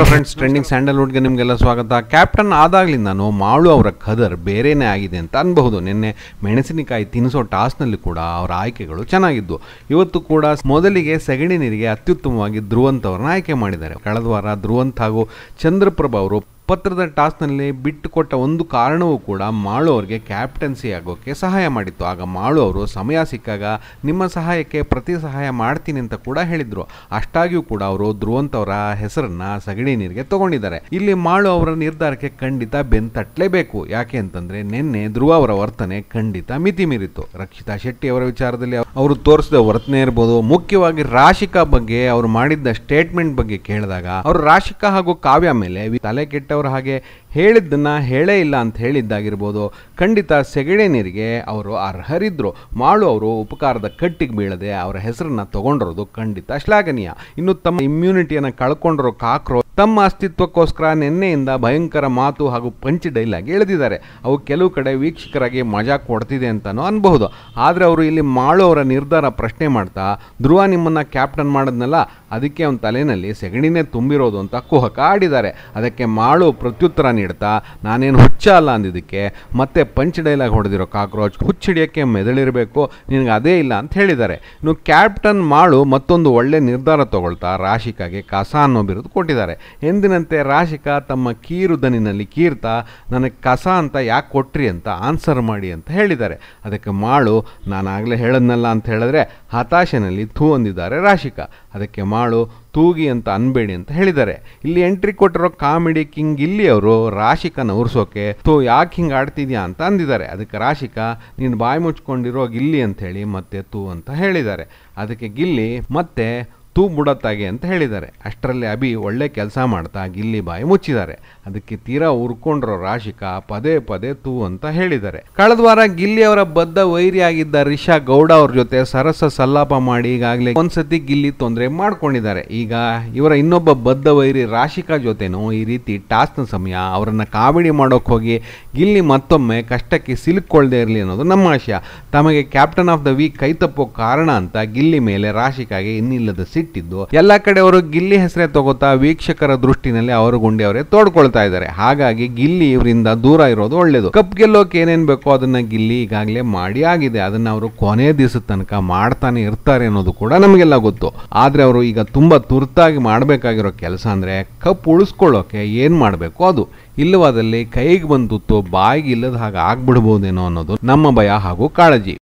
Friends, trending ಸ್ಯಾಂಡಲ್ವುಡ್ಗೆ ನಿಮಗೆಲ್ಲ ಸ್ವಾಗತ. Captain ಆದಾಗ್ಲಿಂದಾನು Malu ಅವರ ಕದರ್ ಬೇರೆನೇ ಆಗಿದೆ ಅಂತ ಅನ್ಬಹುದು. ನಿನ್ನೆ ಮೆಣಸಿನಕಾಯಿ ತಿನ್ನಿಸೋ ಟಾಸ್ನಲ್ಲಿ ಕೂಡ ಅವರ ಆಯ್ಕೆಗಳು ಚೆನ್ನಾಗಿದ್ದು. ಇವತ್ತು ಕೂಡ ಮೊದಲಿಗೆ ಸೆಗಣಿ ನೀರಿಗೆ ಅತ್ಯುತ್ತಮವಾಗಿ ಧ್ರುವಂತ್ ಅವರನ್ನ ಆಯ್ಕೆ ಮಾಡಿದ್ದಾರೆ. ಕಳೆದ ವಾರ ಧ್ರುವಂತ್ ಹಾಗೂ ಚಂದ್ರಪ್ರಭಾ ಅವರು ಪತ್ರದ ಟಾಸ್ನಲ್ಲಿ ಬಿಟ್ಟುಕೊಟ್ಟ ಒಂದು ಕಾರಣವೂ ಕೂಡ ಮಾಳು ಅವರಿಗೆ ಕ್ಯಾಪ್ಟನ್ಸಿ ಆಗೋಕ್ಕೆ ಸಹಾಯ ಮಾಡಿತ್ತು. ಆಗ ಮಾಳು ಅವರು ಸಮಯ ಸಿಕ್ಕಾಗ ನಿಮ್ಮ ಸಹಾಯಕ್ಕೆ ಪ್ರತಿ ಸಹಾಯ ಮಾಡ್ತೀನಿ ಅಂತ ಕೂಡ ಹೇಳಿದ್ರು. ಅಷ್ಟಾಗಿಯೂ ಕೂಡ ಅವರು ಧ್ರುವಂತ್ ಅವರ ಹೆಸರನ್ನ ಸಗಣಿ ನೀರಿಗೆ ತಗೊಂಡಿದ್ದಾರೆ. ಇಲ್ಲಿ ಮಾಳು ಅವರ ನಿರ್ಧಾರಕ್ಕೆ ಖಂಡಿತ ಬೆಂತಟ್ಲೇಬೇಕು. ಯಾಕೆ ಅಂತಂದ್ರೆ ನಿನ್ನೆ ಧ್ರುವ ಅವರ ವರ್ತನೆ ಖಂಡಿತ ಮಿತಿ ಮೀರಿತ್ತು. ರಕ್ಷಿತಾ ಶೆಟ್ಟಿ ಅವರ ವಿಚಾರದಲ್ಲಿ ಅವರು ತೋರಿಸಿದ ವರ್ತನೆ ಇರ್ಬೋದು, ಮುಖ್ಯವಾಗಿ ರಾಶಿಕಾ ಬಗ್ಗೆ ಅವರು ಮಾಡಿದ್ದ ಸ್ಟೇಟ್ಮೆಂಟ್ ಬಗ್ಗೆ ಕೇಳಿದಾಗ ಅವರು ರಾಶಿಕಾ ಹಾಗೂ ಕಾವ್ಯ ಮೇಲೆ ತಲೆ ಕೆಟ್ಟವರ ಹಾಗೆ ಹೇಳಿದ್ದನ್ನ ಹೇಳೇ ಇಲ್ಲ ಅಂತ ಹೇಳಿದ್ದಾಗಿರ್ಬೋದು. ಖಂಡಿತ ಸೆಗಣಿ ನೀರಿಗೆ ಅವರು ಅರ್ಹರಿದ್ರು. ಮಾಳು ಅವರು ಉಪಕಾರದ ಕಟ್ಟಿಗೆ ಬೀಳದೆ ಅವರ ಹೆಸರನ್ನ ತಗೊಂಡಿರೋದು ಖಂಡಿತ ಶ್ಲಾಘನೀಯ. ಇನ್ನು ತಮ್ಮ ಇಮ್ಯುನಿಟಿಯನ್ನು ಕಳ್ಕೊಂಡಿರೋ ಕಾಕ್ರೋ ತಮ್ಮ ಅಸ್ತಿತ್ವಕ್ಕೋಸ್ಕರ ನಿನ್ನೆಯಿಂದ ಭಯಂಕರ ಮಾತು ಹಾಗೂ ಪಂಚ್ ಡೈಲಾಗ್ ಎಳೆದಿದ್ದಾರೆ. ಅವು ಕೆಲವು ಕಡೆ ವೀಕ್ಷಕರಾಗಿ ಮಜಾ ಕೊಡ್ತಿದೆ ಅಂತಲೂ ಅನ್ಬಹುದು. ಆದರೆ ಅವರು ಇಲ್ಲಿ ಮಾಳು ಅವರ ನಿರ್ಧಾರ ಪ್ರಶ್ನೆ ಮಾಡ್ತಾ, ಧ್ರುವ ನಿಮ್ಮನ್ನ ಕ್ಯಾಪ್ಟನ್ ಮಾಡೋದ್ನಲ್ಲ, ಅದಕ್ಕೆ ಅವನ ತಲೆಯಲ್ಲಿ ಸೆಗಣಿನೇ ತುಂಬಿರೋದು ಅಂತ ಕುಹಕ ಆಡಿದ್ದಾರೆ. ಅದಕ್ಕೆ ಮಾಳು ಪ್ರತ್ಯುತ್ತರ ನೀಡ್ತಾ, ನಾನೇನು ಹುಚ್ಚ ಅಲ್ಲ ಅಂದಿದ್ದಕ್ಕೆ ಮತ್ತೆ ಪಂಚ್ ಡೈಲಾಗ್ ಹೊಡೆದಿರೋ ಕಾಕ್ರೋಚ್, ಹುಚ್ಚಿಡಿಯೋಕ್ಕೆ ಮೆದುಳಿರಬೇಕು, ನಿನಗೆ ಅದೇ ಇಲ್ಲ ಅಂತ ಹೇಳಿದ್ದಾರೆ. ಇನ್ನು ಕ್ಯಾಪ್ಟನ್ ಮಾಳು ಮತ್ತೊಂದು ಒಳ್ಳೆ ನಿರ್ಧಾರ ತಗೊಳ್ತಾ ರಾಶಿಕಾಗೆ ಕಸ ಅನ್ನೋ ಬಿರುದು ಕೊಟ್ಟಿದ್ದಾರೆ. ಎಂದಿನಂತೆ ರಾಶಿಕಾ ತಮ್ಮ ಕೀರು ದನಿನಲ್ಲಿ ಕೀರ್ತಾ, ನನಗೆ ಕಸ ಅಂತ ಯಾಕೆ ಕೊಟ್ರಿ ಅಂತ ಆನ್ಸರ್ ಮಾಡಿ ಅಂತ ಹೇಳಿದ್ದಾರೆ. ಅದಕ್ಕೆ ಮಾಳು, ನಾನಾಗಲೇ ಹೇಳದ್ನಲ್ಲ ಅಂತ ಹೇಳಿದ್ರೆ ಹತಾಶೆನಲ್ಲಿ ಥೂ ಅಂದಿದ್ದಾರೆ ರಾಶಿಕಾ. ಅದಕ್ಕೆ ಮಾಳು, ತೂಗಿ ಅಂತ ಅನ್ಬೇಡಿ ಅಂತ ಹೇಳಿದ್ದಾರೆ. ಇಲ್ಲಿ ಎಂಟ್ರಿ ಕೊಟ್ಟಿರೋ ಕಾಮಿಡಿ ಕಿಂಗ್ ಗಿಲ್ಲಿ ಅವರು ರಾಶಿಕಾನ ಉರ್ಸೋಕೆ ಯಾಕೆ ಹಿಂಗೆ ಆಡ್ತಿದ್ಯಾ ಅಂತ ಅಂದಿದ್ದಾರೆ. ಅದಕ್ಕೆ ರಾಶಿಕಾ, ನೀನು ಬಾಯಿ ಮುಚ್ಕೊಂಡಿರೋ ಗಿಲ್ಲಿ ಅಂತ ಹೇಳಿ ಮತ್ತೆ ತೂ ಅಂತ ಹೇಳಿದ್ದಾರೆ. ಅದಕ್ಕೆ ಗಿಲ್ಲಿ ಮತ್ತೆ ತೂ ಬುಡತ್ತಾಗೆ ಅಂತ ಹೇಳಿದ್ದಾರೆ. ಅಷ್ಟರಲ್ಲಿ ಅಭಿ ಒಳ್ಳೆ ಕೆಲಸ ಮಾಡ್ತಾ ಗಿಲ್ಲಿ ಬಾಯಿ ಮುಚ್ಚಿದ್ದಾರೆ. ಅದಕ್ಕೆ ತೀರಾ ಉರ್ಕೊಂಡ್ರೋ ರಾಶಿಕಾ ಪದೇ ಪದೇ ತೂ ಅಂತ ಹೇಳಿದ್ದಾರೆ. ಕಳೆದ ವಾರ ಗಿಲ್ಲಿ ಅವರ ಬದ್ಧ ವೈರಿಯಾಗಿದ್ದ ರಿಷಾ ಗೌಡ ಅವ್ರ ಜೊತೆ ಸರಸ ಸಲ್ಲಾಪ ಮಾಡಿ ಈಗಾಗಲೇ ಒಂದ್ಸತಿ ಗಿಲ್ಲಿ ತೊಂದರೆ ಮಾಡ್ಕೊಂಡಿದ್ದಾರೆ. ಈಗ ಇವರ ಇನ್ನೊಬ್ಬ ಬದ್ಧ ವೈರಿ ರಾಶಿಕಾ ಜೊತೆನೂ ಈ ರೀತಿ ಟಾಸ್ಕ್ನ ಸಮಯ ಅವರನ್ನ ಕಾಮಿಡಿ ಮಾಡೋಕೆ ಹೋಗಿ ಗಿಲ್ಲಿ ಮತ್ತೊಮ್ಮೆ ಕಷ್ಟಕ್ಕೆ ಸಿಲುಕೊಳ್ಳದೆ ಇರಲಿ ಅನ್ನೋದು ನಮ್ಮ ಆಶಯ. ತಮಗೆ ಕ್ಯಾಪ್ಟನ್ ಆಫ್ ದ ವೀಕ್ ಕೈ ತಪ್ಪೋ ಕಾರಣ ಅಂತ ಗಿಲ್ಲಿ ಮೇಲೆ ರಾಶಿಕಾಗೆ ಇನ್ನಿಲ್ಲದ ಸಿಟ್ಟಿದ್ದು ಎಲ್ಲ ಕಡೆ ಅವರು ಗಿಲ್ಲಿ ಹೆಸರೇ ತಗೋತಾ ವೀಕ್ಷಕರ ದೃಷ್ಟಿನಲ್ಲಿ ಅವರು ಗುಂಡಿ ಅವರೇ ತೋಡ್ಕೊಳ್ತಾ ಇದ್ದಾರೆ. ಹಾಗಾಗಿ ಗಿಲ್ಲಿ ಇವರಿಂದ ದೂರ ಇರೋದು ಒಳ್ಳೇದು. ಕಪ್ ಗೆಲ್ಲೋಕೆ ಏನೇನ್ ಬೇಕೋ ಅದನ್ನ ಗಿಲ್ಲಿ ಈಗಾಗಲೇ ಮಾಡಿ ಆಗಿದೆ. ಅದನ್ನ ಅವರು ಕೊನೆ ದಿವಸದ ತನಕ ಮಾಡ್ತಾನೆ ಇರ್ತಾರೆ ಅನ್ನೋದು ಕೂಡ ನಮಗೆಲ್ಲ ಗೊತ್ತು. ಆದ್ರೆ ಅವರು ಈಗ ತುಂಬಾ ತುರ್ತಾಗಿ ಮಾಡಬೇಕಾಗಿರೋ ಕೆಲಸ ಅಂದ್ರೆ ಕಪ್ ಉಳಿಸ್ಕೊಳ್ಳೋಕೆ ಏನ್ ಮಾಡಬೇಕು ಅದು. ಇಲ್ಲವಾದಲ್ಲಿ ಕೈಗೆ ಬಂದು ತುತ್ತು ಬಾಯಿಗೆ ಇಲ್ಲದ ಹಾಗೆ ಆಗ್ಬಿಡ್ಬೋದೇನೋ ಅನ್ನೋದು ನಮ್ಮ ಭಯ ಹಾಗೂ ಕಾಳಜಿ.